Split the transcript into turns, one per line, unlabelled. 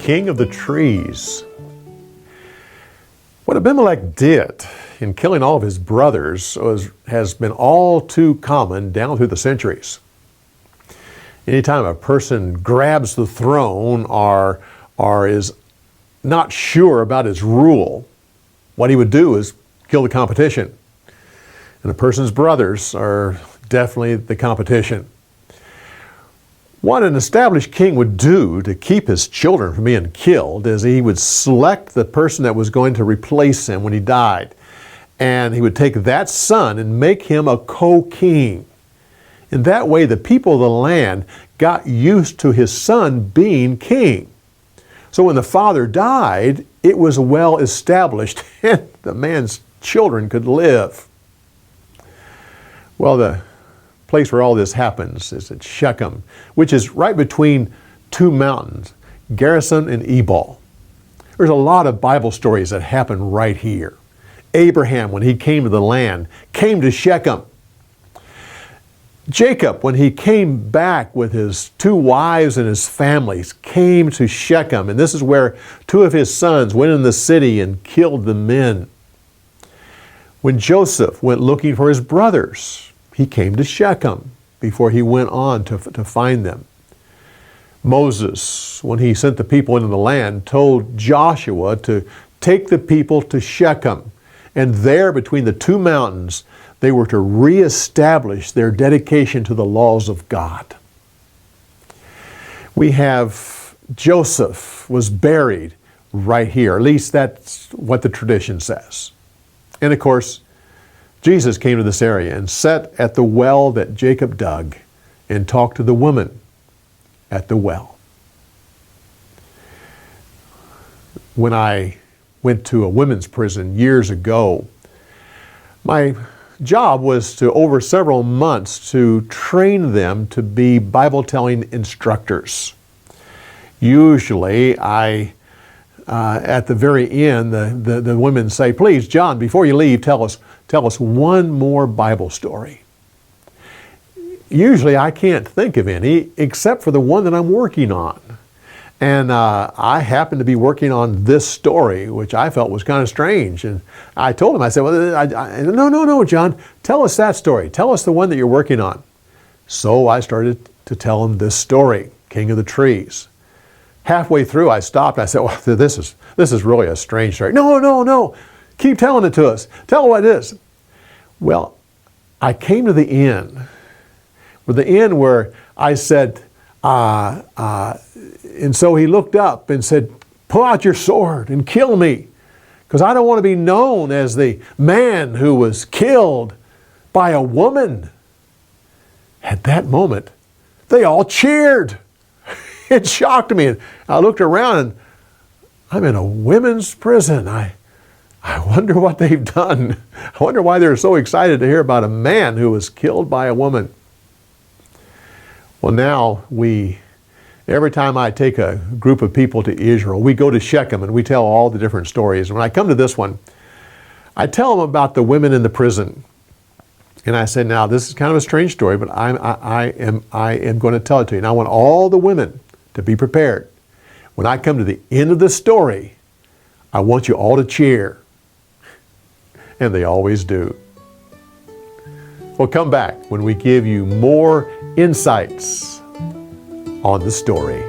king of the trees. What Abimelech did in killing all of his brothers has been all too common down through the centuries. Anytime a person grabs the throne or is not sure about his rule, what he would do is kill the competition. And a person's brothers are definitely the competition. What an established king would do to keep his children from being killed is he would select the person that was going to replace him when he died. And he would take that son and make him a co-king. In that way, the people of the land got used to his son being king. So when the father died, it was well established and the man's children could live. Well, the place where all this happens is at Shechem, which is right between two mountains, Gerizim and Ebal. There's a lot of Bible stories that happen right here. Abraham, when he came to the land, came to Shechem. Jacob, when he came back with his two wives and his families, came to Shechem. And this is where two of his sons went in the city and killed the men. When Joseph went looking for his brothers, he came to Shechem before he went on to find them. Moses, when he sent the people into the land, told Joshua to take the people to Shechem. And there, between the two mountains, they were to reestablish their dedication to the laws of God. We have Joseph was buried right here. At least that's what the tradition says. And of course, Jesus came to this area and sat at the well that Jacob dug and talked to the woman at the well. When I went to a women's prison years ago, my job was to, over several months, to train them to be Bible-telling instructors. Usually, at the very end, the women say, "Please, John, before you leave, tell us one more Bible story." Usually, I can't think of any except for the one that I'm working on. And I happened to be working on this story, which I felt was kind of strange. And I told him, I said, "Well, no, John, tell us that story. Tell us the one that you're working on." So I started to tell him this story, King of the Trees. Halfway through, I stopped. I said, "Well, this is really a strange story." No. Keep telling it to us. Tell what it is. Well, I came to the end. With the end where I said, and so he looked up and said, "Pull out your sword and kill me, because I don't want to be known as the man who was killed by a woman." At that moment, they all cheered. It shocked me. And I looked around and I'm in a women's prison. I wonder what they've done. I wonder why they're so excited to hear about a man who was killed by a woman. Well, now every time I take a group of people to Israel, we go to Shechem and we tell all the different stories. And when I come to this one, I tell them about the women in the prison. And I said, "Now, this is kind of a strange story, but I am going to tell it to you. And I want all the women to be prepared. When I come to the end of the story, I want you all to cheer." And they always do. Well, come back when we give you more insights on the story.